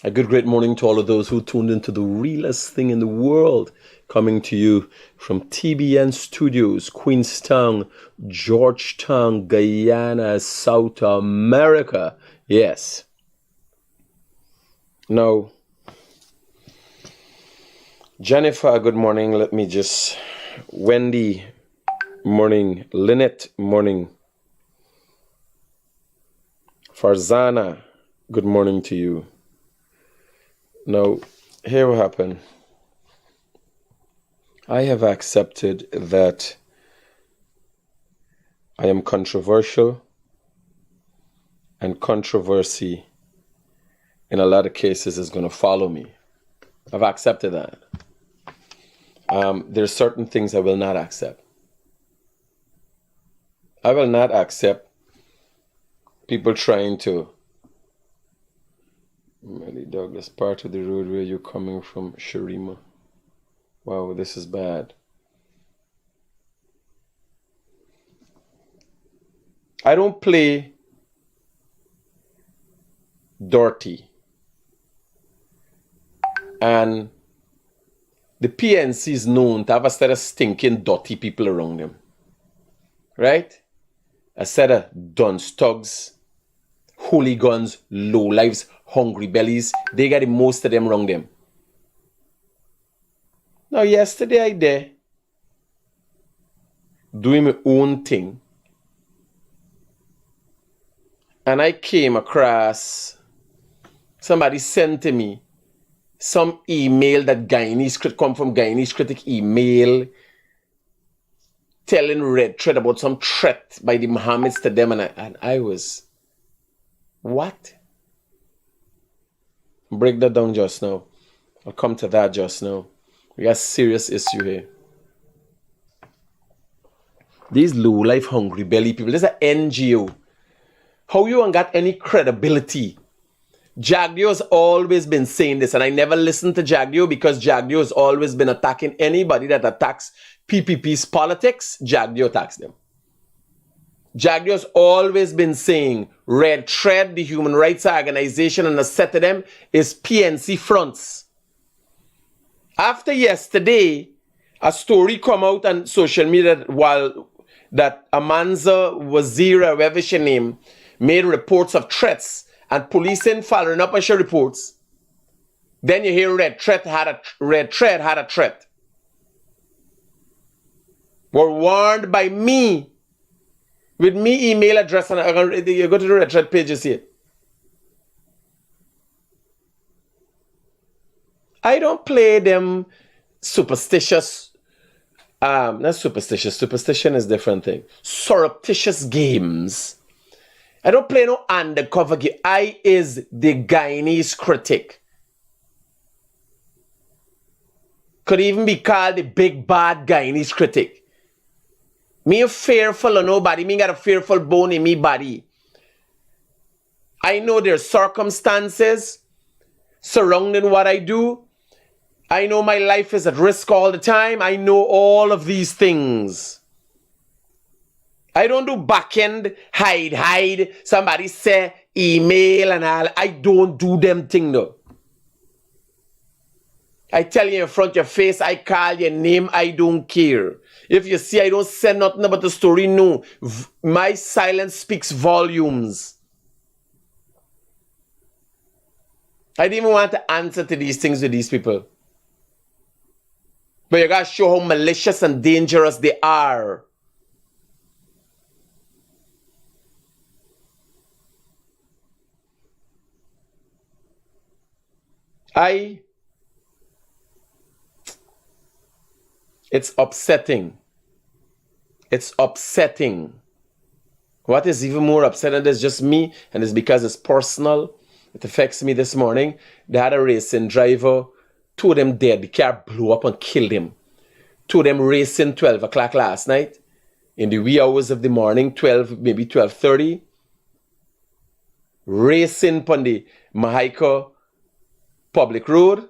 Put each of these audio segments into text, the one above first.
A good, great morning to all of those who tuned into the realest thing in the world, coming to you from TBN Studios, Queenstown, Georgetown, Guyana, South America. Yes. Now, Jennifer, good morning. Let me just... Wendy, morning. Lynette, morning. Farzana, good morning to you. Now, here what happened. I have accepted that I am controversial, and controversy in a lot of cases is going to follow me. I've accepted that. There's certain things I will not accept. I will not accept people trying to... Melly Douglas, part of the road where you're coming from, Sharima. Wow, this is bad. I don't play dirty. And the PNC is known to have a set of stinking, dirty people around them. Right? A set of dunce thugs, hooligans, lowlifes, hungry bellies. They got the most of them around them. Now, yesterday I there doing my own thing, and I came across somebody sent to me some email that come from Guyanese Critic email telling Red Thread about some threat by the Mohammeds to them, and I was, what? Break that down just now. I'll come to that just now. We got a serious issue here. These low-life, hungry belly people, this is an NGO. How you ain't got any credibility? Jagdeo has always been saying this, and I never listened to Jagdeo because Jagdeo has always been attacking anybody that attacks PPP's politics. Jagdeo attacks them. Jagdeo has always been saying Red Thread, the human rights organization, and a set of them is PNC fronts. After yesterday, a story come out on social media that Amanza Wazira, whatever she name, made reports of threats, and police ain't following up on her reports. Then you hear Red Thread had a threat. Were warned by me, with me email address, and you go to the Red Thread page, you see it. I don't play them superstitious, not superstitious, superstition is a different thing. Surreptitious games. I don't play no undercover game. I is the Guyanese Critic. Could even be called the big bad Guyanese Critic. Me fearful of nobody. Me got a fearful bone in me body. I know there's circumstances surrounding what I do. I know my life is at risk all the time. I know all of these things. I don't do back end, hide. Somebody say email and all. I don't do them thing though. I tell you in front of your face, I call your name, I don't care. If you see I don't say nothing about the story, no. My silence speaks volumes. I didn't even want to answer to these things with these people. But you gotta show how malicious and dangerous they are. It's upsetting. It's upsetting. What is even more upsetting is just me, and it's because it's personal. It affects me this morning. They had a racing driver, two of them dead. The car blew up and killed him. Two of them racing 12 o'clock last night. In the wee hours of the morning, 12, maybe 12:30. Racing on the Mahaica public road.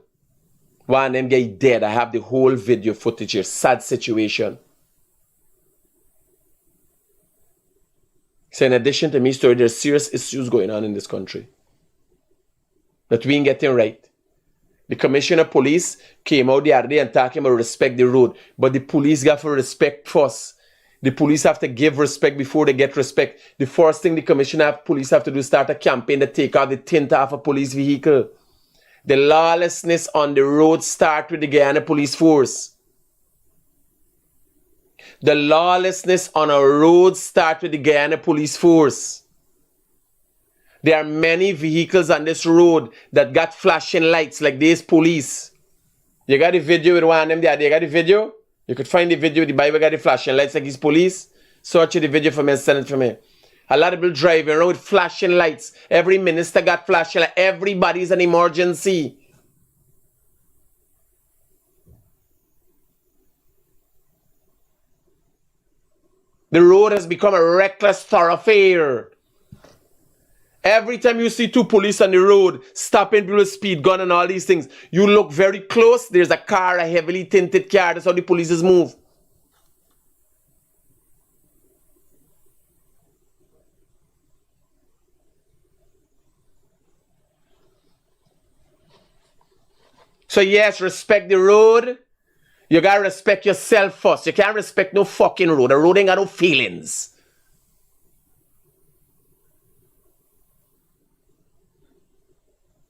One of them get dead. I have the whole video footage here. Sad situation. So in addition to me story, there's serious issues going on in this country. that we ain't getting right. The commissioner of police came out the other day and talking about respect the road. But the police got to respect first. The police have to give respect before they get respect. The first thing the commissioner of police have to do is start a campaign to take out the tint off a police vehicle. The lawlessness on the road starts with the Guyana police force. The lawlessness on our roads starts with the Guyana police force. There are many vehicles on this road that got flashing lights like this police. You got the video with one of them there. You got the video? You could find the video. The Bible got the flashing lights like his police. Search the video for me and send it for me. A lot of people driving around with flashing lights. Every minister got flashing lights. Everybody's an emergency. The road has become a reckless thoroughfare. Every time you see two police on the road, stopping people with speed gun and all these things, you look very close. There's a car, a heavily tinted car. That's how the police move. So yes, respect the road. You gotta respect yourself first. You can't respect no fucking road. The road ain't got no feelings.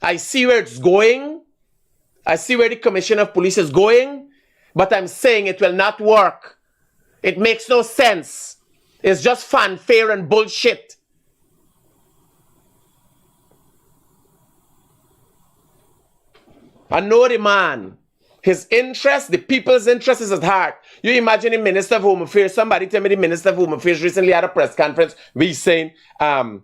I see where it's going. I see where the commissioner of police is going. But I'm saying it will not work. It makes no sense. It's just fanfare and bullshit. I know the man. His interest, the people's interest is at heart. You imagine the Minister of Home Affairs. Somebody tell me the Minister of Home Affairs recently had a press conference where he's saying no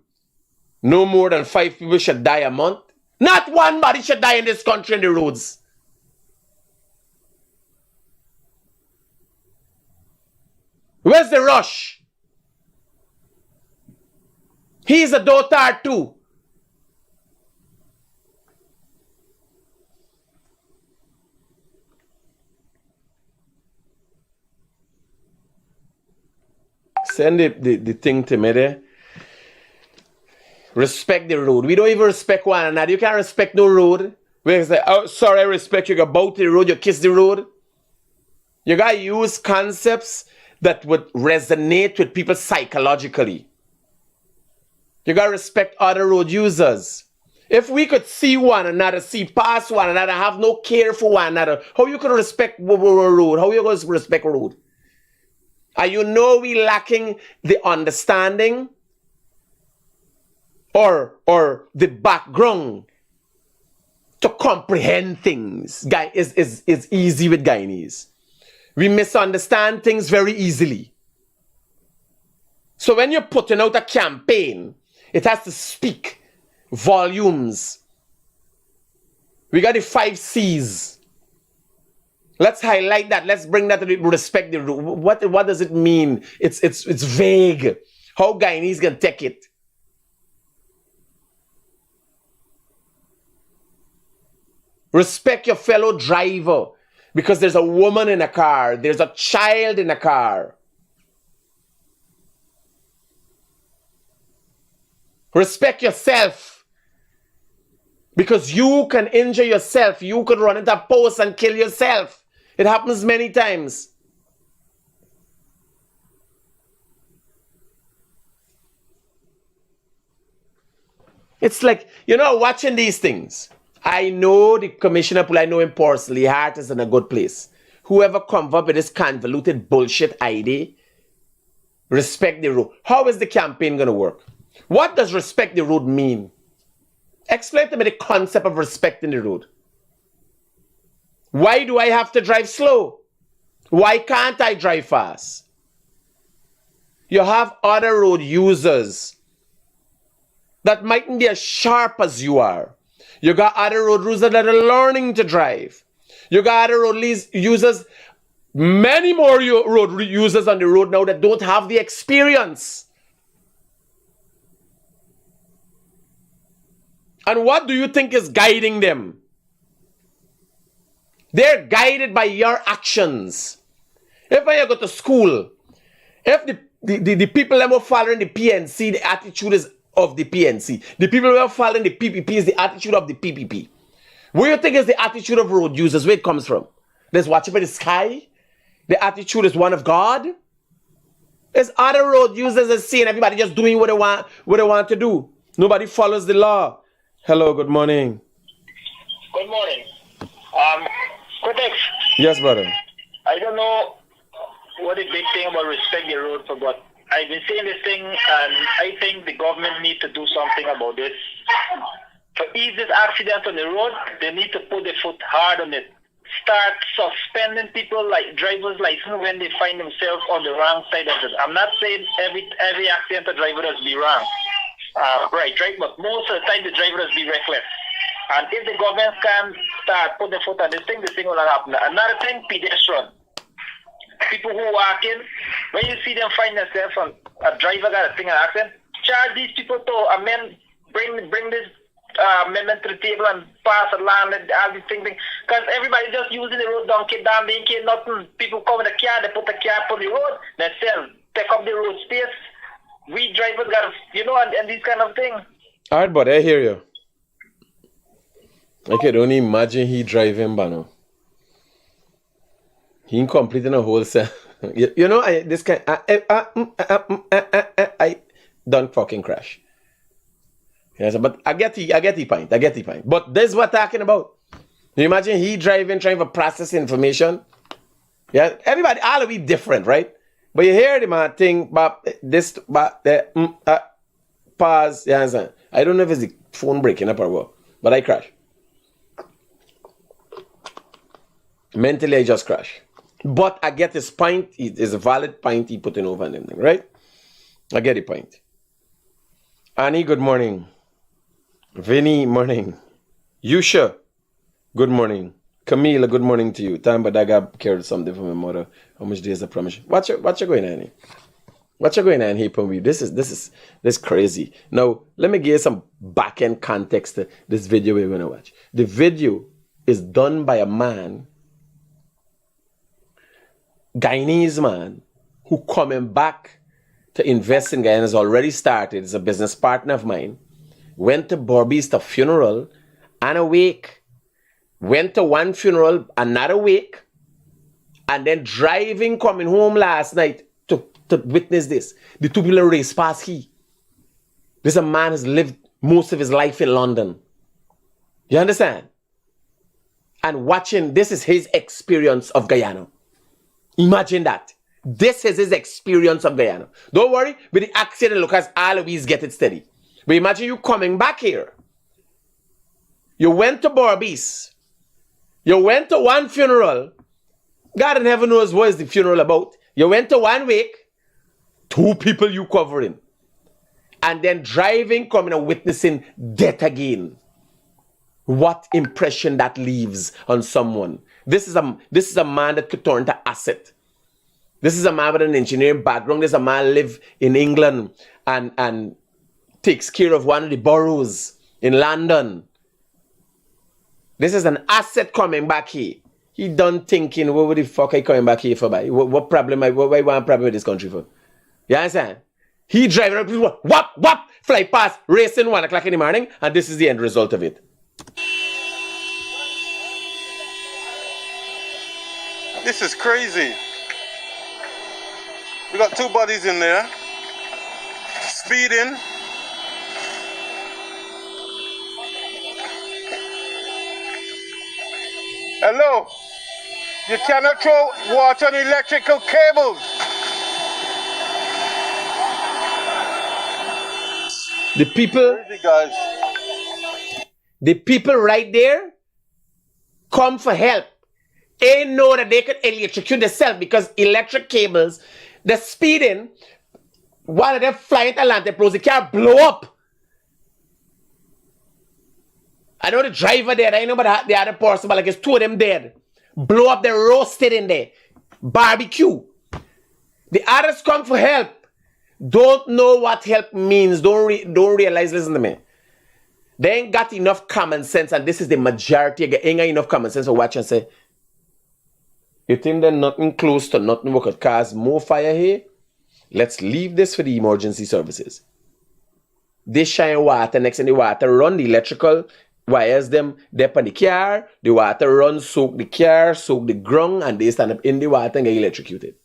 more than 5 people should die a month. Not one body should die in this country in the roads. Where's the rush? He's a dotard too. Send the thing to me there. Respect the road. We don't even respect one another. You can't respect no road. Where it's like, oh, sorry, I respect you. You bow to the road, you kiss the road. You gotta use concepts that would resonate with people psychologically. You gotta respect other road users. If we could see one another, see past one another, have no care for one another, how you could respect road? How you going to respect road? And you know we lacking the understanding or the background to comprehend things. Is easy with Guyanese. We misunderstand things very easily. So when you're putting out a campaign, it has to speak volumes. We got the 5 C's. Let's highlight that. Let's bring that to respect the rule. What does it mean? It's vague. How Guyanese can take it? Respect your fellow driver because there's a woman in a car. There's a child in a car. Respect yourself because you can injure yourself. You could run into a post and kill yourself. It happens many times. It's like, watching these things. I know the commissioner, I know him personally. Heart is in a good place. Whoever comes up with this convoluted bullshit idea, respect the road. How is the campaign going to work? What does respect the road mean? Explain to me the concept of respecting the road. Why do I have to drive slow? Why can't I drive fast? You have other road users that mightn't be as sharp as you are. You got other road users that are learning to drive. You got other road users, many more road users on the road now that don't have the experience. And what do you think is guiding them? They're guided by your actions. If I go to school, if the people that are following the PNC, the attitude is of the PNC. The people who are following the PPP is the attitude of the PPP. What do you think is the attitude of road users? Where it comes from? There's watching for the sky. The attitude is one of God. There's other road users that seeing everybody just doing what they want to do. Nobody follows the law. Hello, good morning. Good morning. Critic. Yes, brother. I don't know what the big thing about respect the road for, but I've been saying this thing, and I think the government need to do something about this. To ease this accident on the road, they need to put their foot hard on it. Start suspending people like driver's license when they find themselves on the wrong side of it. I'm not saying every accident a driver does be wrong. Right, but most of the time the driver does be reckless. And if the government can start put the foot on this thing will not happen. Another thing, pedestrian. People who walk in, when you see them find themselves on a driver got a thing an accident, charge these people to amend, bring this amendment to the table and pass a law and all these things. Because everybody just using the road donkey, damn, they ain't nothing. People come with a car, they put the car on the road, they sell, take up the road space. We drivers got, and these kind of things. All right, but I hear you. I can only imagine he driving, Bano. He ain't completing a whole set. I don't fucking crash. Yes, but I get the point. But this is what I'm talking about. You imagine he driving, trying to process information. Yeah, everybody, all of it different, right? But you hear the man thing, but this, but the pause. Yeah, understand? I don't know if it's the phone breaking up or what, but I crash. Mentally, I just crash. But I get his point. It is a valid point he putting over and everything, right? I get the point. Annie, good morning. Vinny, morning. Yusha, good morning. Camila, good morning to you. Time, but I got carried something from my mother. How much days I promise you? What you going on here? What you going on here, Pumby? This is crazy. Now, let me give you some back-end context to this video we're going to watch. The video is done by a man, Guyanese man, who coming back to invest in Guyana, has already started. He's a business partner of mine. Went to Barbee's funeral and a wake. Went to one funeral, another wake, and then driving, coming home last night to witness this. The two people race past he. This a man has lived most of his life in London. You understand? And watching, this is his experience of Guyana. Imagine that. This is his experience of Guyana. Don't worry, with the accident, look, as always get it steady. But imagine you coming back here. You went to Barbee's. You went to one funeral. God in heaven knows what is the funeral about. You went to one wake. Two people you covering. And then driving, coming and witnessing death again. What impression that leaves on someone. This is a man that could turn to asset. This is a man with an engineering background. This is a man live in England and takes care of one of the boroughs in London. This is an asset coming back here. He done thinking, what the fuck are you coming back here for? What problem? What I want problem with this country for? You understand? He driving up, whop, fly past, racing 1 o'clock in the morning, and this is the end result of it. This is crazy. We got two bodies in there, speeding. Hello, you cannot throw water on electrical cables. The people, Crazy guys. the people right there come for help. They know that they could electrocute themselves because electric cables, the speeding, one of them flying to Atlantic Pros, the car blow up. I know the driver dead. I know about the other person, but like it's two of them dead. Blow up, they roasted in there. Barbecue. The others come for help. Don't know what help means. Don't realize, listen to me. They ain't got enough common sense, and this is the majority. They ain't got enough common sense to watch and say, you think there's nothing close to nothing what could cause more fire here? Let's leave this for the emergency services. they shine water next and the water run, the electrical wires them up on the car, the water runs, soak the car, soak the ground, and they stand up in the water and get electrocuted.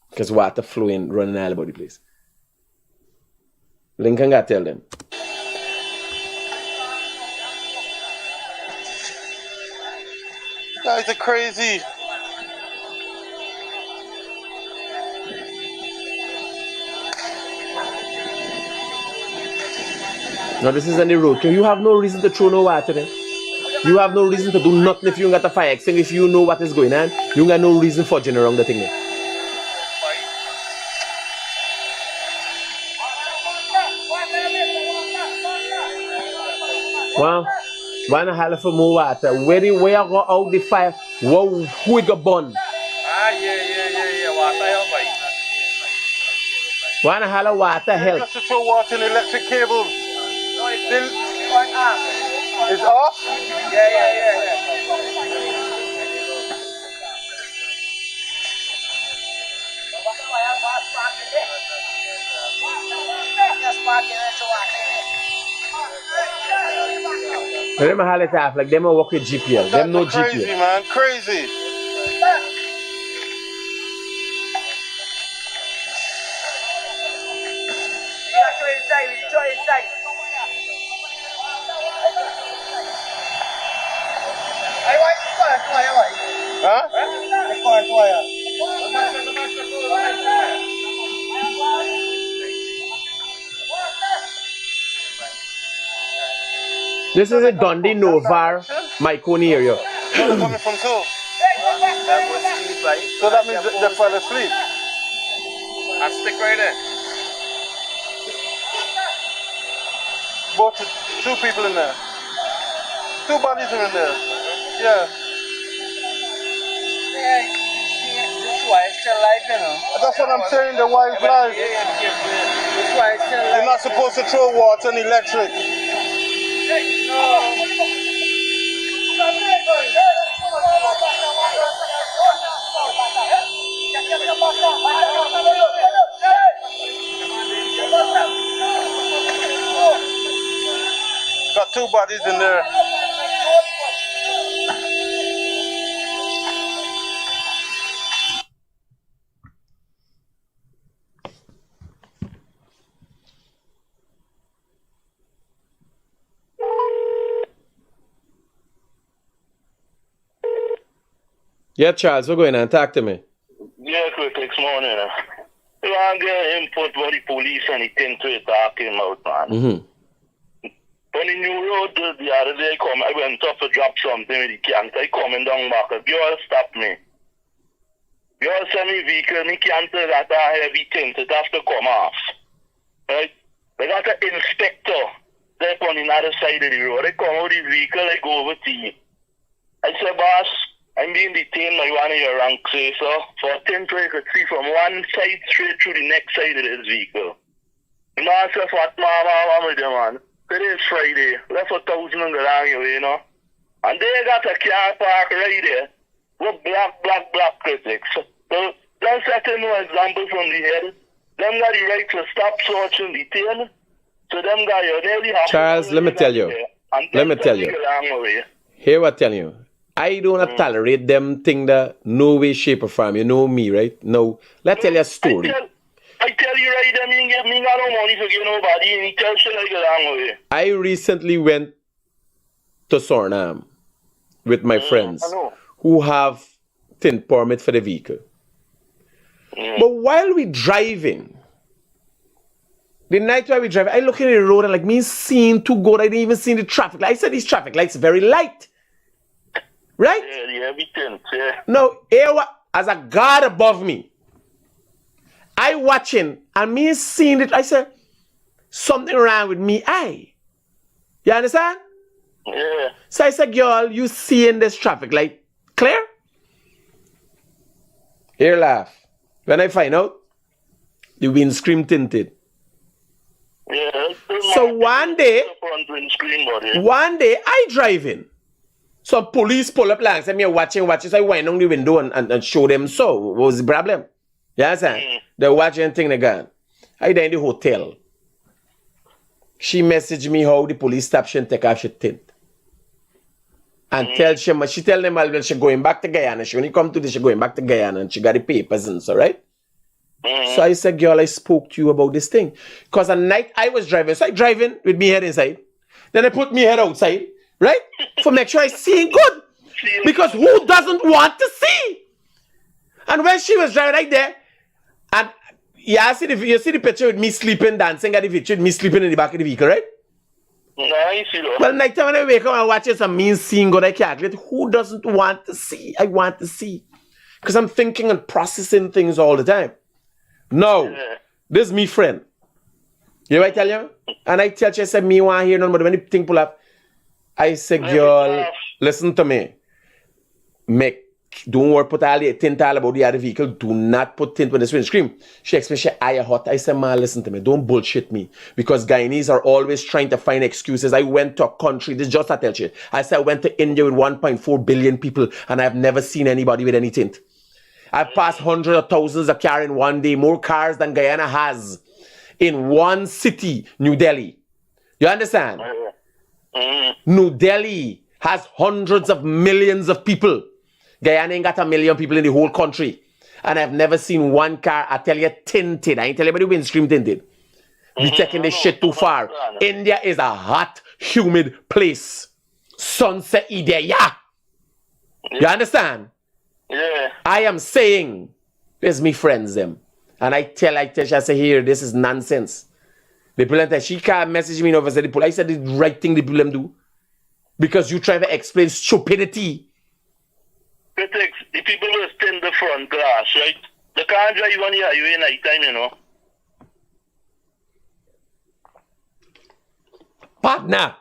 Because water flowing, running all about the place. Lincoln got to tell them. Guys are crazy. Now this is on the road. You have no reason to throw no water in. You have no reason to do nothing if you got a fire extinguisher. If you know what is going on, you got no reason for general around the thing there. Well, one and a half for more water. Where you go out the fire? Whoa, who it got burn? Yeah. Water help, boy. One and a half of water help. Just to throw water in electric cables. No, it's still off. It's off? Yeah. Them haul it off like them work with GPL. Them no crazy, GPL. Man, crazy. Huh? This is a Dundee Novar, Myconi area. Coming from two. So that means they fell asleep. I stick right there. Both two people in there. Two bodies are in there. Yeah. That's why it's still live, you know. That's what I'm saying, the why it's live. That's why it's still live. You're not supposed to throw water and electric. Got two bodies in there. Yeah, Charles, what's going on? Talk to me. Yeah, Critic, morning. You want to get input what the police and the things we're talking about, man. On the new road, the other day, I went up to drop something with the can't. I coming down back. A girl stopped me. Girl sent me vehicle, me can't tell that a heavy thing, it has to come off. Right? They got an inspector there on the other side of the road. They come out the vehicle, I go over to you. I said, boss, I'm being detained by one of your ranks, so for a tent I could see from one side straight through the next side of this vehicle. The man said, what man with them, man? Today is Friday. Left for 1,000 on the long, you know. And they got a car park right there with black critics. So let's set no example from the head. Them got the right to stop, search, and detain. So them got you nearly half. Charles, let me tell you. Here what I'm telling you. I don't tolerate them thing that no way, shape, or form. You know me, right? No. Let's tell you a story. I tell you right, I mean, give me no money to give nobody, and he tells you like a long way. I recently went to Suriname with my friends who have tin permit for the vehicle. But while we driving, the night while we driving, I look at the road and like me seeing too good. I didn't even see the traffic light. I said these traffic lights very light. Right? Yeah, everything, yeah. No, as a God above me, I watching and me seeing it. I said, something wrong with me. You understand? Yeah. So I said, girl, you seeing this traffic light clear? Here, laugh. When I find out, the windscreen tinted. Yeah. So one day, I driving. Some police pull up like say me watching. So I went on the window and show them so. What was the problem? You understand? They're watching thing again. I there in the hotel. she messaged me how the police stop she and take off she tint. And she tell them all she going back to Guyana. She when you come to this, she going back to Guyana and she got the papers and so, right? So I said, girl, I spoke to you about this thing. Because at night I was driving. So I driving with me head inside. Then I put me head outside, right? For make sure I see good. Because who doesn't want to see? And when she was driving right there, and you see the picture with me sleeping, dancing at the picture with me sleeping in the back of the vehicle, right? No, I see that. Well, night time when I wake up and watch some mean scene, God, I calculate. Who doesn't want to see? I want to see. Because I'm thinking and processing things all the time. No, this is me friend. You know what I tell you? And I tell you, I said, me want to hear none, but when the thing pull up, I said, girl, listen to me. Don't worry, put all the tint all about the other vehicle. Do not put tint when the windscreen. She explained she eye hot. I said, man, listen to me. Don't bullshit me. Because Guyanese are always trying to find excuses. I went to a country, this is just I tell you. I said I went to India with 1.4 billion people and I've never seen anybody with any tint. I've passed hundreds of thousands of cars in one day, more cars than Guyana has in one city, New Delhi. You understand? New Delhi has hundreds of millions of people. Guyana ain't got 1 million people in the whole country. And I've never seen one car, I tell you, tinted. I ain't tell you about the windscreen tinted. We're taking this shit too far. India is a hot, humid place. Sunset Ideya. You understand? Yeah. I am saying, there's me friends them. And I tell I say, here, this is nonsense. The people that she can't message me over the police. I said the right thing the people do. Because you try to explain stupidity. Critic, the people will stand the front glass, right? They can't drive on the highway night time, you know. Partner,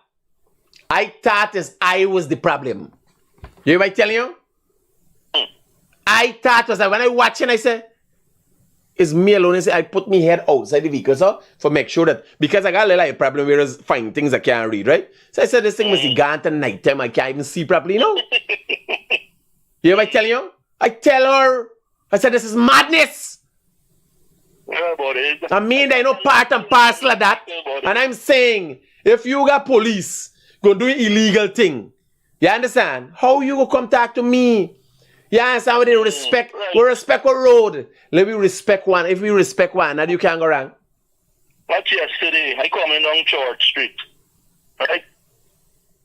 I thought I was the problem. You hear what I tell you? I thought was that when I watch and I say, it's me alone. I put me head outside the vehicle, so for make sure that, because I got a little problem where I find things I can't read, right? So I said this thing must be gone at night time. I can't even see properly, you know? You hear what I tell you? I tell her, I said this is madness. Yeah, but I mean, they know part and parcel of that. And I'm saying, if you got police go do illegal thing, you understand? How you go come talk to me? You understand what they respect? We respect our road. Let me respect one. If we respect one, now you can't go wrong. Watch yesterday, I come in on Church Street. Right?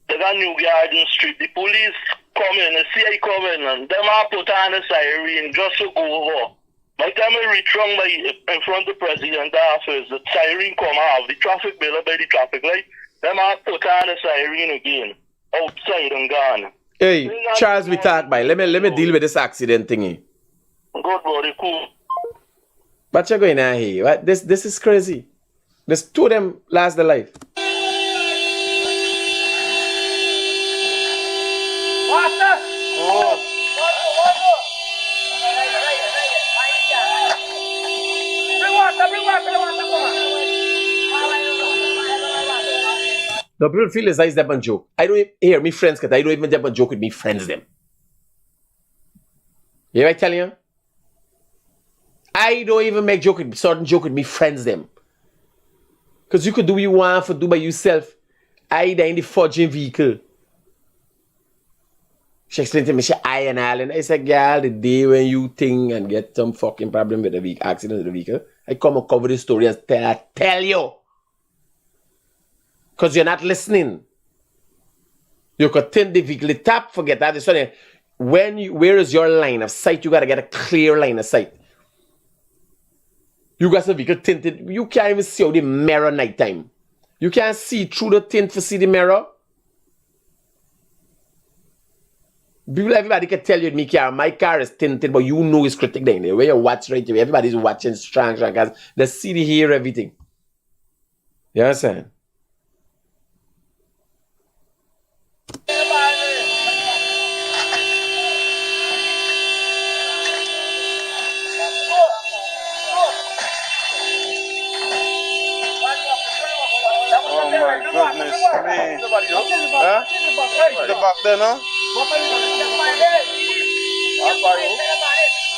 They got New Garden Street. The police come in, the CI come in, and them all put on the siren just to go over. By the time I reach in front of the president's office, the siren come off, the traffic bill by the traffic light, them all put on the siren again, outside and gone. Hey, Charles, we talk by. Let me deal with this accident thingy. Good, buddy, cool. What you going on here? What? This is crazy. There's two of them lost their life. The people feel as I step and joke. I don't hear me friends because I don't even step and joke with me friends them. You know what I tell you? I don't even make certain joke with me friends them. Because you could do what you want for do by yourself. I die in the forging vehicle. She explained to me, I and all, and I said, girl, the day when you think and get some fucking problem with the vehicle, accident with the vehicle, I come and cover the story and tell you. Because you're not listening. You could tint the vehicle, the tap, forget that. So where is your line of sight? You got to get a clear line of sight. You got some vehicle tinted. You can't even see out the mirror nighttime. You can't see through the tint to see the mirror. Everybody can tell you my car is tinted, but you know it's Critic down there. Where you watch right away, everybody's watching strong, because they see, they hear everything. You understand? Oh my goodness me. Huh? The back there, no?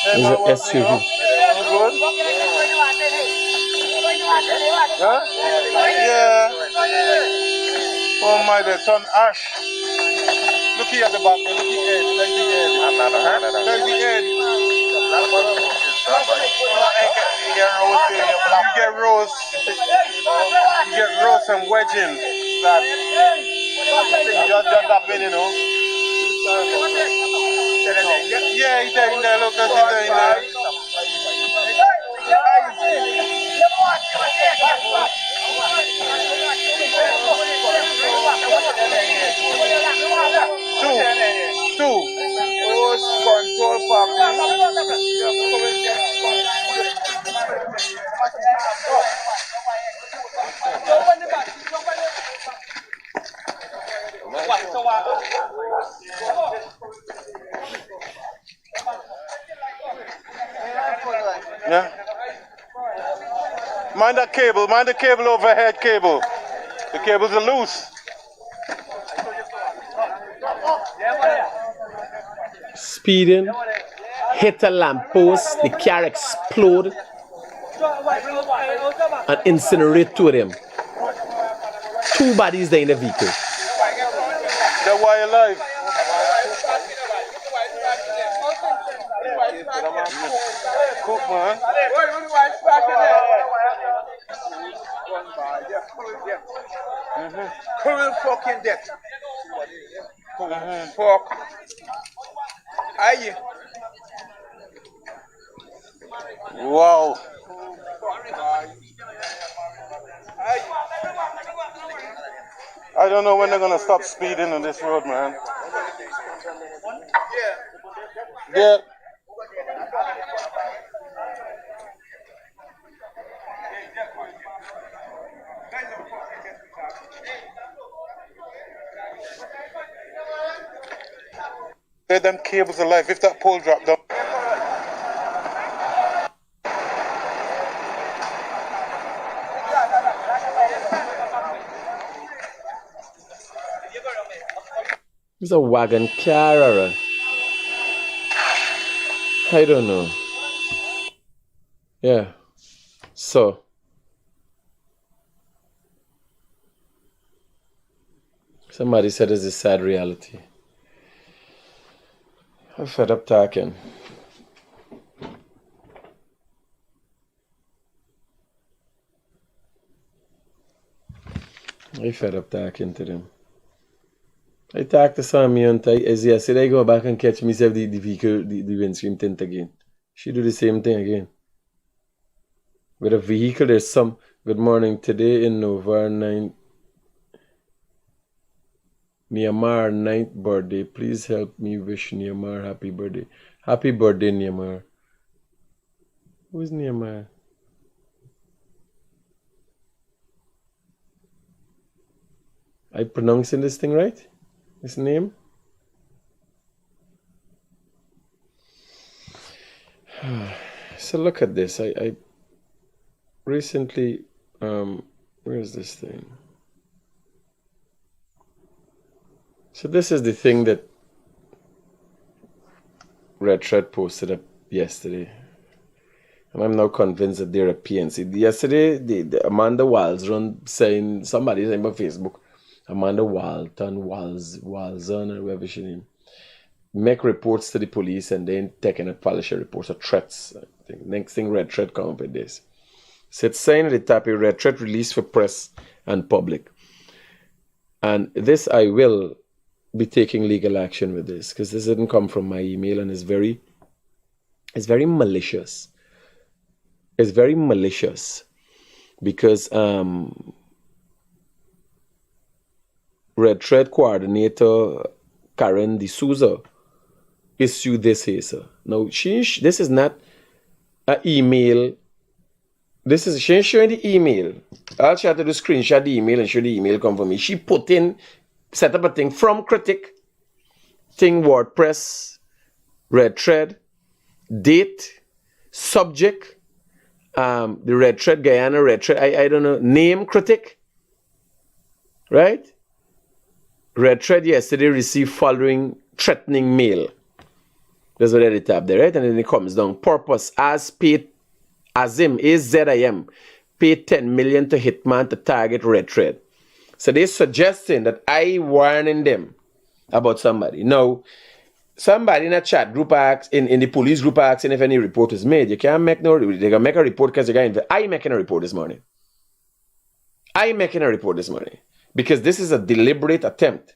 It's a SUV. You good? Huh? Yeah. Oh my, they turn ash. Look here at the back, look here, there's the head. There's the head. You get roast. You get roast and wedging. That just happen, you know. Yeah, he's there, look, that's it there, Two. Control yeah. Mind the cable overhead cable. The cables are loose. Speeding, hit a lamppost, the car explode, and incinerate two of them. 2 bodies there in the vehicle. They're why alive. Cook, man. Current fucking death. Fuck. Aye. Wow. I don't know when they're gonna stop speeding on this road, man. Yeah. Let them cables alive. If that pole dropped down. It's a wagon car or a... I don't know. Yeah. So. Somebody said it's a sad reality. I'm fed up talking. I fed up talking to them. I talked to Sammy and I said I go back and catch myself the vehicle, the windscreen tint again. She do the same thing again. With a vehicle, there's some... Good morning. Today in November 9th, Nehemiah 9th birthday. Please help me wish Nehemiah happy birthday. Happy birthday, Nehemiah. Who's Nehemiah? I pronouncing this thing right? His name? So look at this. I recently, where's this thing? So this is the thing that Red Thread posted up yesterday. And I'm now convinced that they're a PNC. Yesterday, the Amanda Walls run saying, somebody saying on Facebook, Amanda Walton, Walzon, or whatever she name, make reports to the police and then taking a polish reports or threats. I think next thing Red Thread come up with this. So it's saying at the top, a Red Thread release for press and public. And this I will be taking legal action with this because this didn't come from my email and it's very malicious. It's very malicious because Red Thread coordinator Karen D'Souza issued this here, sir. Now, this is not an email. She ain't showing the email. I'll try to do screenshot the email and show the email come from me. She set up a thing from Critic, thing WordPress, Red Thread, date, subject, the Red Thread, Guyana, Red Thread, I don't know, name Critic, right? Red Thread yesterday received following threatening mail. There's what they tab there, right? And then it comes down. Purpose, as paid, Azim, A-Z-I-M. pay 10 million to hitman to target red thread. So they're suggesting that I warning them about somebody. Now, somebody in a chat group asks, in the police group asking if any report is made. You can't make no report. They can make a report because I'm making a report this morning. I'm making a report this morning. Because this is a deliberate attempt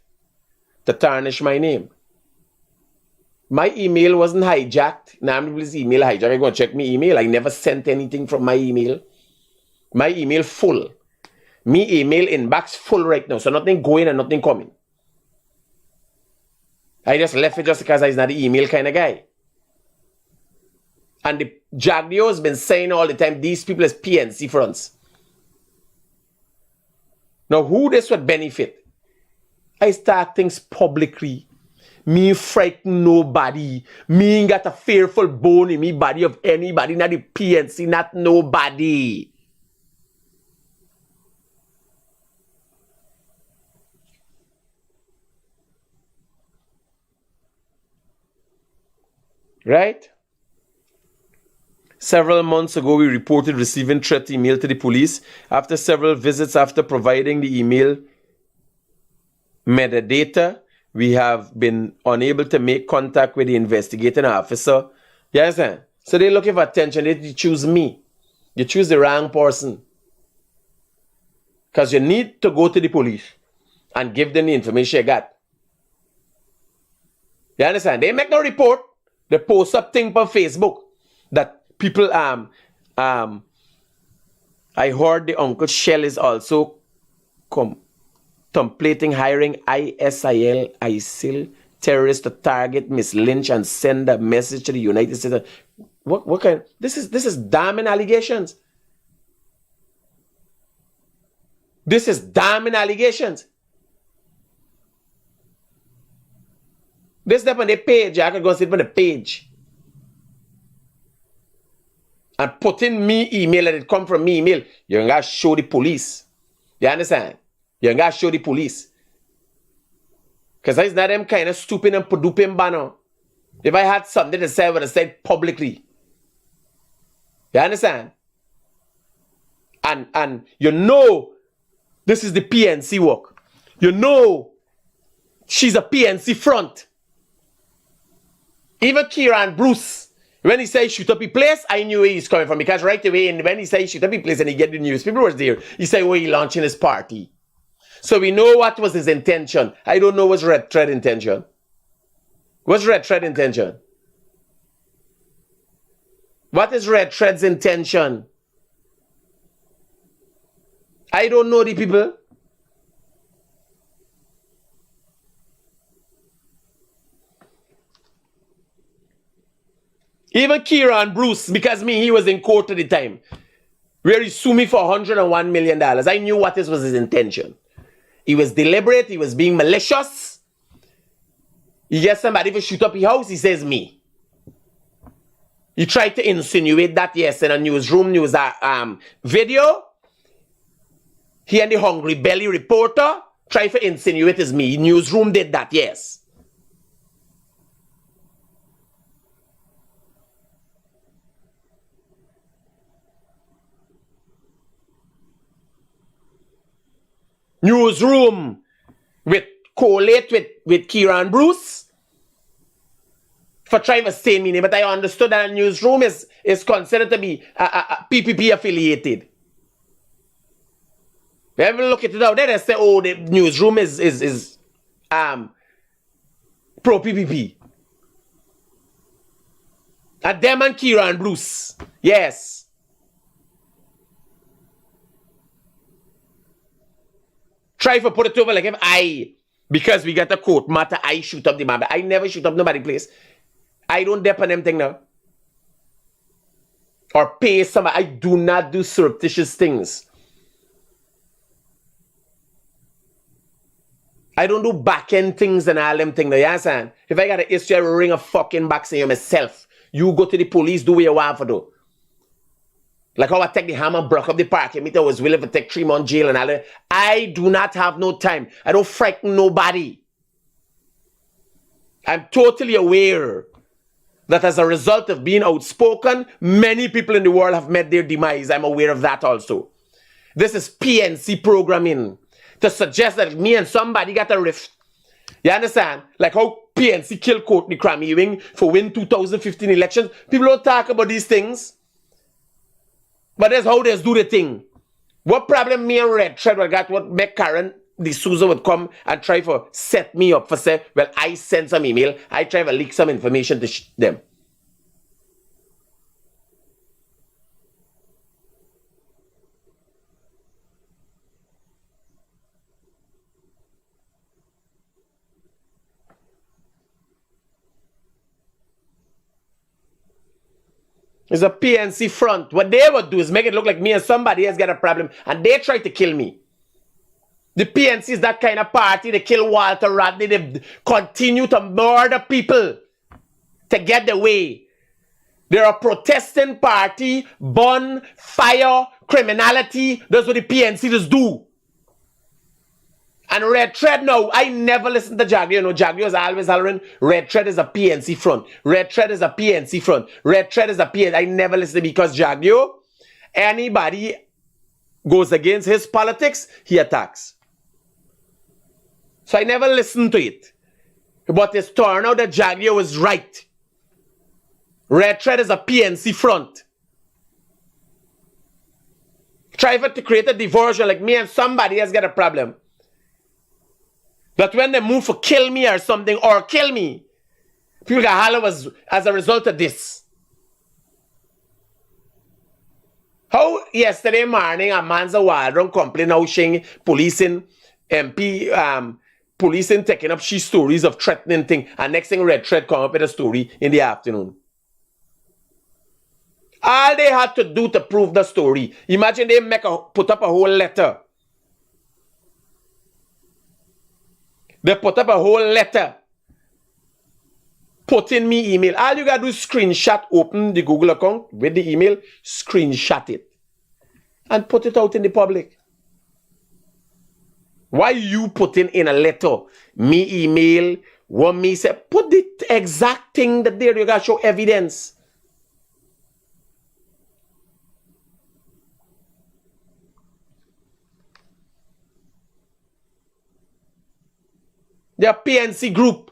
to tarnish my name. My email wasn't hijacked. Now I'm people's email hijacked. I'm going to check my email. I never sent anything from my email. My email full. Me email inbox full right now. So nothing going and nothing coming. I just left it just because I'm not the email kind of guy. And the Jagdeo has been saying all the time, these people is PNC fronts. Now who this would benefit? I start things publicly. Me frighten nobody. Me ain't got a fearful bone in me body of anybody. Not the PNC, not nobody. Right? Several months ago, we reported receiving threat email to the police. After several visits, after providing the email metadata, we have been unable to make contact with the investigating officer. You understand? So they're looking for attention. They choose me. You choose the wrong person. Because you need to go to the police and give them the information you got. You understand? They make no report. They post up thing on Facebook that people I heard the Uncle Shell is also contemplating hiring ISIL terrorists to target Miss Lynch and send a message to the United States. What kind? This is damning allegations. This is damning allegations. This step on the page, I could go sit on the page and put in me email and it come from me email. You ain't got to show the police. You understand? You ain't got to show the police. Because it's not them kind of stupid and padooping banner. If I had something to say, I would have said publicly. You understand? And you know this is the PNC work. You know she's a PNC front. Even Kieran Bruce, when he said shoot up the place, I knew where he's coming from. Because right away, when he said shoot up the place and he get the news, people was there. He said, well, he launching his party. So we know what was his intention. I don't know what's Red Thread intention. What's Red Thread intention? What is Red Thread's intention? I don't know the people. Even Kieran Bruce, because he was in court at the time, where he sued me for $101 million. I knew what this was his intention. He was deliberate, he was being malicious. He gets somebody to shoot up his house, he says me. He tried to insinuate that, yes, in a newsroom news video. He and the Hungry Belly reporter tried to insinuate it's me. Newsroom did that, yes. Newsroom collate with Kieran Bruce for trying to say me name, but I understood that a newsroom is considered to be PPP affiliated. They ever look at it out there, they say, oh, the newsroom is pro PPP. And them and Kieran Bruce, yes. Try to put it over like if because we got a court matter, I shoot up the man. I never shoot up nobody place. I don't dep on them thing now. Or pay somebody. I do not do surreptitious things. I don't do back-end things and all them things. You understand? If I got an issue, I will ring a fucking back saying myself. You go to the police, do what you want to do. Like how I take the hammer, broke up the parking meter, was willing to take 3 months jail and all that. I do not have no time. I don't frighten nobody. I'm totally aware that as a result of being outspoken, many people in the world have met their demise. I'm aware of that also. This is PNC programming to suggest that me and somebody got a rift. You understand? Like how PNC killed Courtney Cram Ewing for win 2015 elections. People don't talk about these things. But that's how they do the thing. What problem me and Red Thread will got what make Karen D'Souza would come and try for set me up for say, well, I sent some email. I try to leak some information to them. It's a PNC front. What they would do is make it look like me and somebody else got a problem and they try to kill me. The PNC is that kind of party. They kill Walter Rodney. They continue to murder people to get the way. They're a protesting party, burn, fire, criminality. That's what the PNC just do. And Red Thread, no, I never listen to Jagdeo. No, Jagdeo is always hollering, Red Thread is a PNC front. Red Thread is a PNC front. Red Thread is a PNC. I never listen because Jagdeo, anybody goes against his politics, he attacks. So I never listened to it. But it's turned out that Jagdeo was right. Red Thread is a PNC front. Try to create a diversion like me and somebody else got a problem. That when they move for kill me or something, or kill me, people get holler was as a result of this. How yesterday morning a man's a Waldron complained how she policing MP policing taking up she stories of threatening thing, and next thing Red Thread come up with a story in the afternoon. All they had to do to prove the story. Imagine they put up a whole letter. They put up a whole letter. Put in me email. All you gotta do is screenshot, open the Google account with the email, screenshot it. And put it out in the public. Why you putting in a letter, me email, what me say, put the exact thing that there you gotta show evidence. They're PNC group.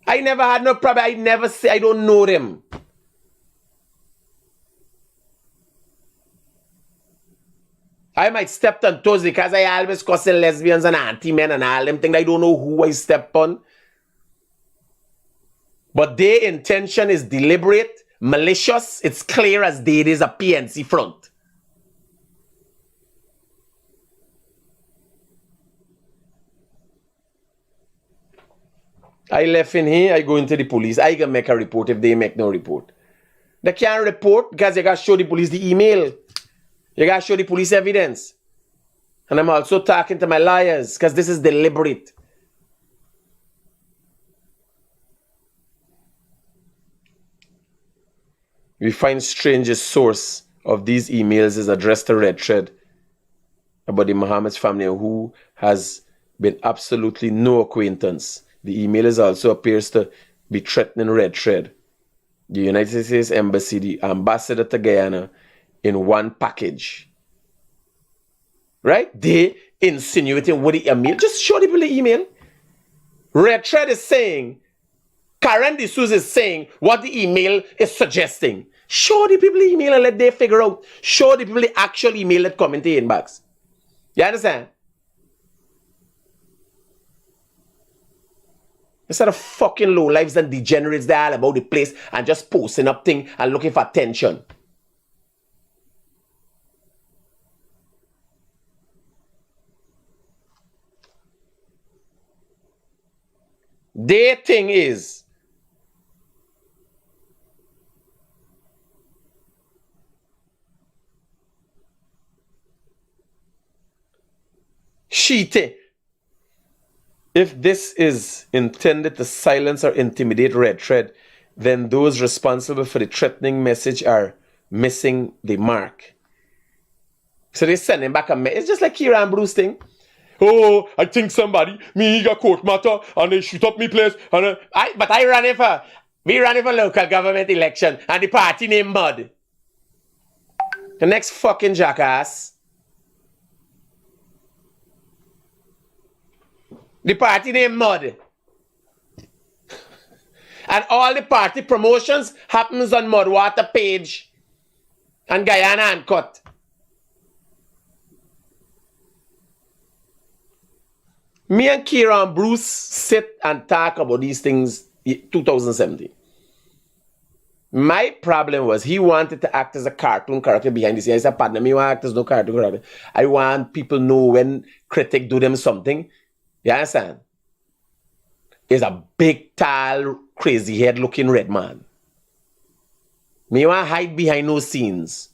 I never had no problem. I never say I don't know them. I might step on toes because I always cussing lesbians and anti-men and all them things. I don't know who I step on. But their intention is deliberate, malicious. It's clear as day it is a PNC front. I left in here, I go into the police. I can make a report if they make no report. They can't report because you got to show the police the email. You got to show the police evidence. And I'm also talking to my lawyers because this is deliberate. We find strangest source of these emails is addressed to Red Thread about the Muhammad's family who has been absolutely no acquaintance. The email also appears to be threatening Red Thread, the United States Embassy, the ambassador to Guyana, in one package. Right? They insinuating what the email. Just show the people the email. Red Thread is saying, Karen D'Souza is saying what the email is suggesting. Show the people the email and let them figure out. Show the people the actual email that come into the inbox. You understand? Instead of fucking lowlifes and degenerates that all about the place and just posting up things and looking for attention. Their thing is sheete. If this is intended to silence or intimidate Red Thread, then those responsible for the threatening message are missing the mark. So they send him back a message. It's just like Kieran Bruce thing. Oh, I think somebody, me got court matter, and they shoot up me place. And but I ran it for, we ran it for local government election, and the party named Mud. The next fucking jackass. The party named Mud. And all the party promotions happens on Mudwater page and Guyana Uncut. Me and Kira and Bruce sit and talk about these things 2017. My problem was he wanted to act as a cartoon character behind the scenes. I said, partner, me want to act as no cartoon character. I want people to know when Critic do them something. You understand? He's a big, tall, crazy head looking red man. Me want to hide behind those scenes.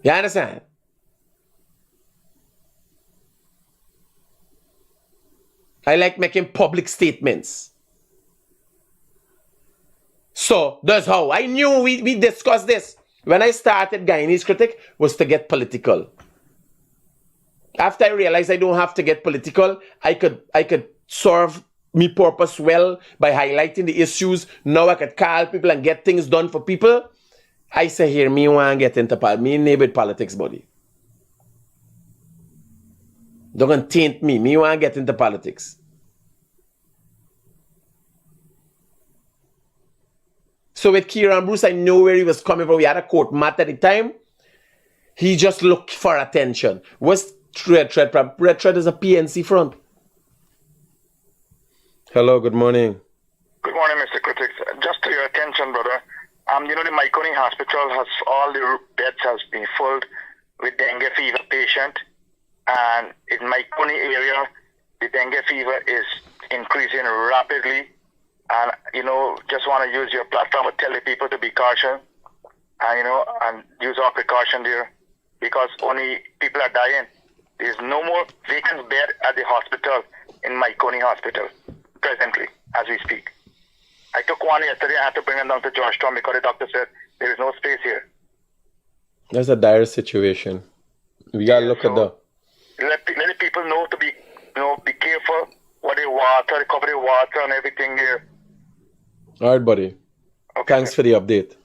You understand? I like making public statements. So, that's how. I knew we discussed this. When I started Guyanese Critic, was to get political. After I realized I don't have to get political, I could serve me purpose well by highlighting the issues. Now I could call people and get things done for people. I say here, me want to get into politics. Me neighborhood politics, buddy. Don't gonna taint me. Me want to get into politics. So with Kira and Bruce, I know where he was coming from. We had a court mat at the time. He just looked for attention. What's Red Thread? Red Thread is a PNC front. Hello, good morning. Good morning, Mr. Critic. Just to your attention, brother. The Myconi Hospital has all the beds has been filled with dengue fever patient, and in Myconi area, the dengue fever is increasing rapidly. And just want to use your platform to tell the people to be cautious, and use all precaution there, because only people are dying. There's no more vacant bed at the hospital in Myconi Hospital presently as we speak. I took one yesterday. I had to bring him down to Georgetown because the doctor said there is no space here. That's a dire situation. We gotta look at the. Let the people know to be careful what they water, cover the water and everything there. All right, buddy. Okay. Thanks for the update.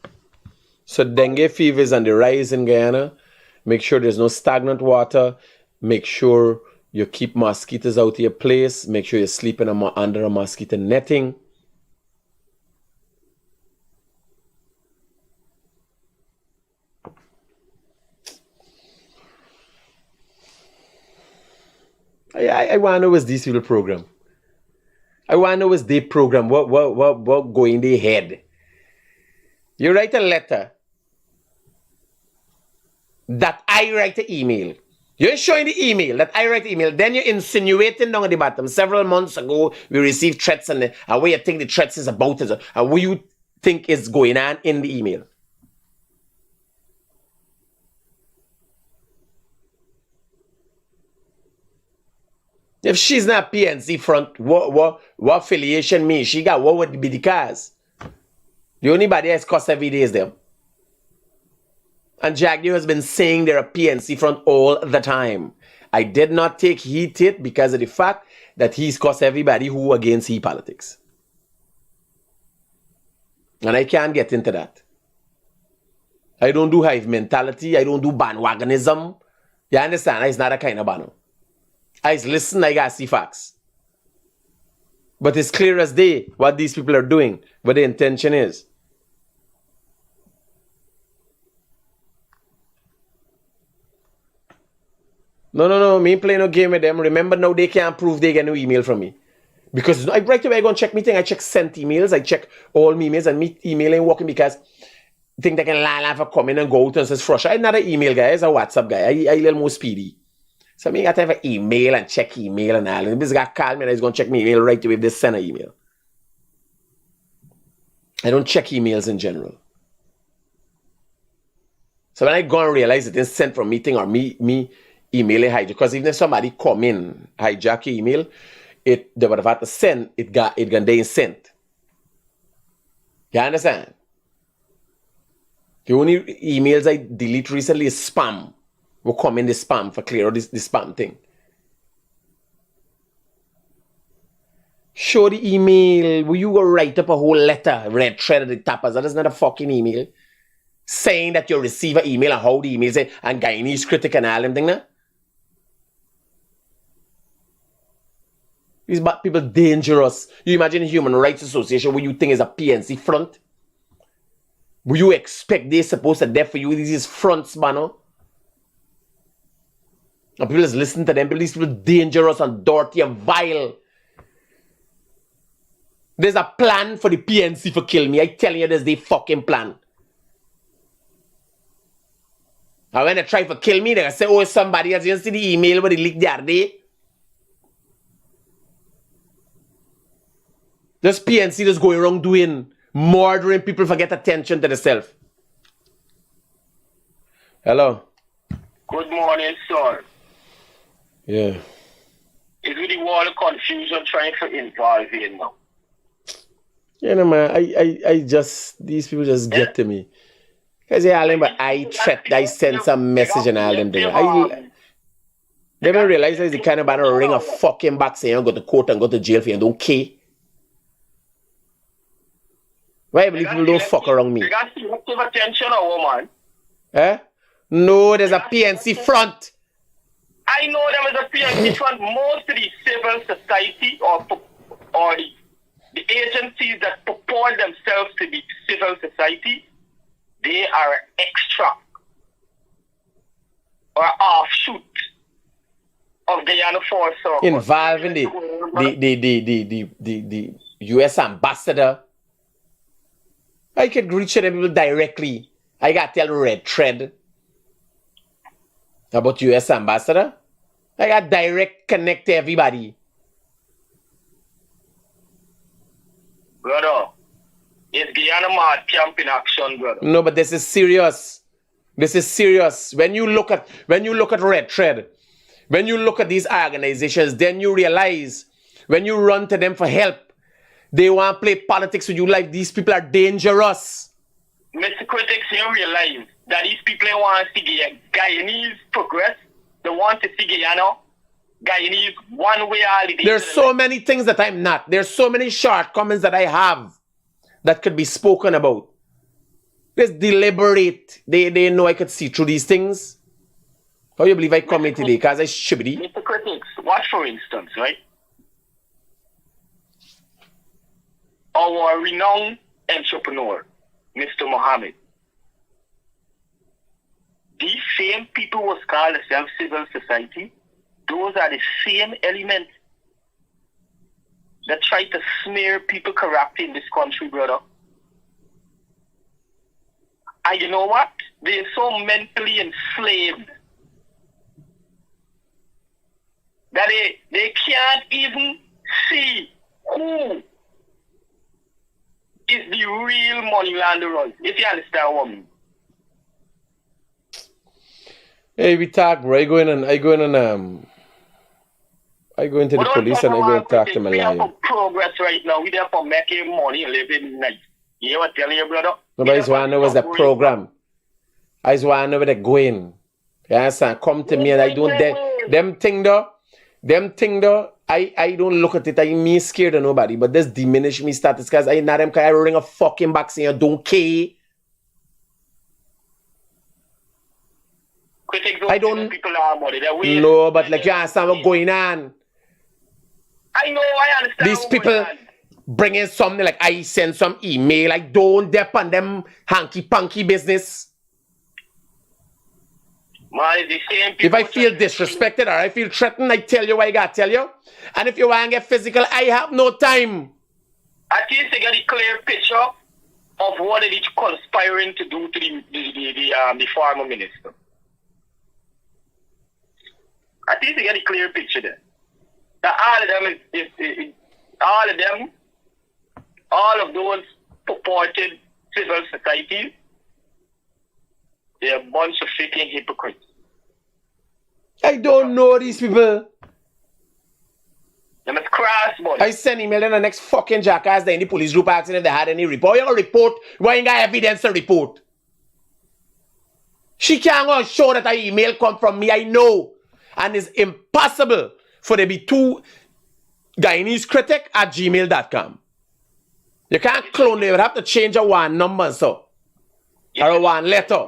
So dengue fever is on the rise in Guyana. Make sure there's no stagnant water. Make sure you keep mosquitoes out of your place. Make sure you're sleeping under a mosquito netting. I want to know what's these people program. I want to know what's their program. What go in their head. You write a letter that I write an email. You're showing the email that I write email. Then you're insinuating down at the bottom. Several months ago, we received threats and what you think the threats is about is, and what you think is going on in the email. If she's not PNC front, what affiliation means she got? What would be the cause? The only body has cost every day is them. And Jagdeo has been saying they're a PNC front all the time. I did not take heed to it because of the fact that he's cost everybody who against he politics. And I can't get into that. I don't do hive mentality. I don't do bandwagonism. You understand? It's not a kind of banner. I listen, I gotta see facts. But it's clear as day what these people are doing, what the intention is. No, me ain't playing no game with them. Remember now they can't prove they get no email from me. Because right away I go and check me thing, I check sent emails, I check all my emails, and me email ain't working because I think they can line for come in and go out and says frustrated. I'm not an email guy, I'm a WhatsApp guy. I a little more speedy. So I got to have an email and check email and all. And this guy called me and he's going to check my email right away if they send an email. I don't check emails in general. So when I go and realize it is sent from meeting or me emailing hijack, because even if somebody come in, hijack your email, they would have had to send, it got sent. You understand? The only emails I delete recently is spam. Will come in the spam for clear out this spam thing. Show the email. Will you go write up a whole letter, red thread at the top? That is not a fucking email. Saying that you receive an email and how the email say and Guyanese Critic and all them thing now. These bad people dangerous. You imagine a Human Rights Association what you think is a PNC front? Will you expect they supposed to there for you? These is fronts, man. And people just listen to them. These people dangerous and dirty and vile. There's a plan for the PNC for kill me. I tell you, there's the fucking plan. And when they try to kill me, they say, oh, somebody else. You see the email where they leaked the other day? This PNC just going around doing, murdering people for get attention to themselves. Hello. Good morning, sir. Yeah. Is really all the confusion trying to involve you now? You know, man, I just, these people just get to me. Because I remember I sent some message and all them there. They don't realize that the kind of man who ring a fucking back saying you go to court and go to jail for you don't care. Why I believe people don't fuck around me? You got selective attention or woman? Eh? No, there's a PNC front. I know there is a PNC front. Most of the civil society or the agencies that purport themselves to be civil society, they are extra or offshoot of Guyana Force. Involving the US ambassador. I could reach them people directly. I got to tell Red Thread about US ambassador. I got direct connect to everybody. Brother, is Guyana Mad Camp in action, brother? No, but this is serious. This is serious. When you look at Red Thread, when you look at these organizations, then you realize when you run to them for help, they want to play politics with you like these people are dangerous. Mr. Critics, you realize that these people want to see Guyanese progress. They want to see Guyanese one way or the other. There's so many things that I'm not. There's so many shortcomings that I have that could be spoken about. Let's deliberate. They know I could see through these things. How you believe I come in today? Because I should be. Mr. Critics, watch for instance, right? Our renowned entrepreneur, Mr. Mohammed. These same people was called the self-civil society. Those are the same elements that try to smear people corrupt in this country, brother. And you know what? They're so mentally enslaved that they can't even see who is the real money launderer, if you understand what I mean. Hey, we talk, bro. I go into the police and I go and talk to my lawyer. We have for progress right now. We there for making money and living nice. You hear what I'm telling you, brother? No, but I just want to know what's the program. I just want to know where they're going. You understand? Come to me and I don't... Them thing though, I don't look at it. I me scared of nobody. But this diminish me status because I not them because I ring a fucking back saying you don't care. I don't... People are money. No, but like you understand what's going on. I know, I understand. These people bringing something like I send some email. I don't dep on them hanky-panky business. Man, it's the same people. If I feel disrespected or I feel threatened, I tell you what I got to tell you. And if you want to get physical, I have no time. At least you get a clear picture of what it is conspiring to do to the former minister. At least you get a clear picture there. That all of those purported civil societies, they're a bunch of freaking hypocrites. I don't know these people. They must cross, boy. I send email in the next fucking jackass in the police group asking if they had any report. You report, why ain't got evidence to report? She can't go show that her email come from me, I know. And it's impossible for there be two Guyanese Critic at gmail.com. You can't clone them. You have to change a one number, so. Or a one letter.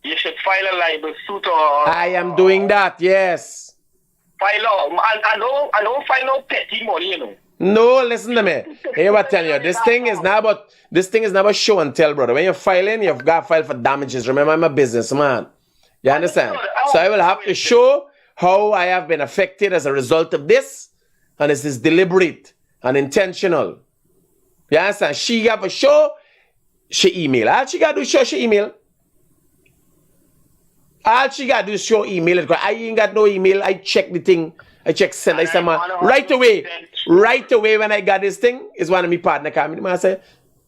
You should file a libel suit or... I am doing that, yes. file out. I know file out petty money, you know. No, listen to me. Hey, what tell you? This thing is not about show and tell, brother. When you're filing, you've got to file for damages. Remember, I'm a businessman. You understand? So I will have to show how I have been affected as a result of this, and this is deliberate and intentional. You understand? She got to show, she email. All she got to do is show she email. All she got to do is show email. I ain't got no email. I check the thing. I check send. I said, right away when I got this thing, is one of my partner coming. I say,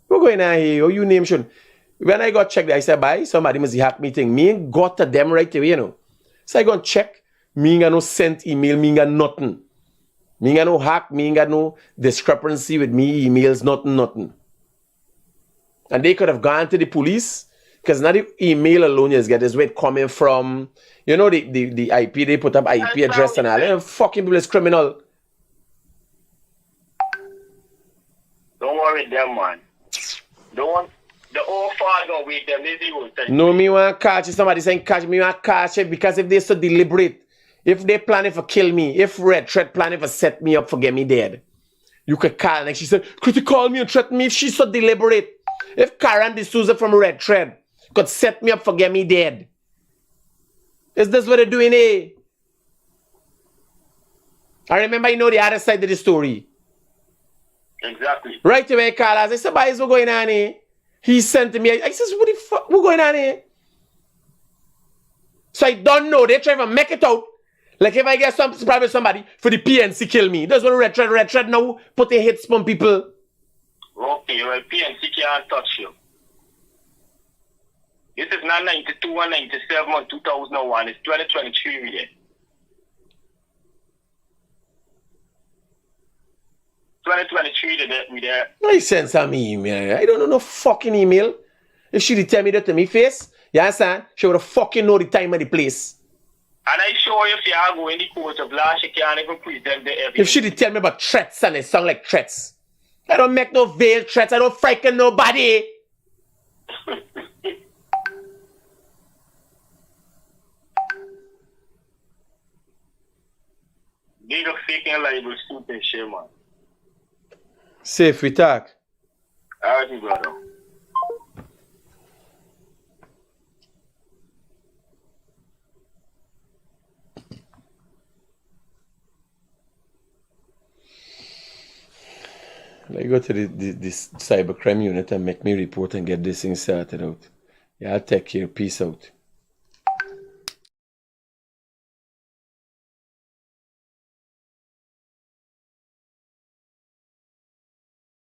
what going on here? Oh, you name should. When I got checked, I said, bye, somebody must hack me thing. Me ain't got to them right away, you know. So I go and check. Me ain't got no sent email. Me ain't got nothing. Me ain't got no hack. Me ain't got no discrepancy with me emails. Nothing. And they could have gone to the police. Because not the email alone you get is where it coming from. You know the IP, they put up IP address and all. Them fucking people is criminal. Don't worry them, man. Don't the old father with them, they will say. No, me want to catch somebody saying catch me want to catch it because if they're so deliberate, if they planning for kill me, if Red Thread planning for set me up for get me dead, you could call. Like she said, could you call me and threaten me if she's so deliberate? If Karen D'Souza from Red Thread could set me up for get me dead. Is this what they're doing, eh? I remember you know the other side of the story. Exactly. Right away, Carlos. I said, what's going on here? He sent to me. I said, what the fuck? What's going on here? So I don't know. They try to make it out. Like if I get probably somebody for the PNC kill me. That's what Red Thread now put their hits on people. Okay, well, PNC can't touch you. This is not 92 or 97 or 2001. It's 2023 really. 2023 we there. I sent some email. I don't know no fucking email. If she tell me that to me face, you understand? She would have fucking know the time and the place. And I show you if you are going in the court of law, she can't even present the evidence. If she tell me about threats and it sound like threats. I don't make no veiled threats. I don't frighten nobody. They look faking liable stupid shit, man. Safe we talk. Alright, brother. Let me go to this cybercrime unit and make me report and get this thing sorted out. Yeah, I'll take care. Peace out.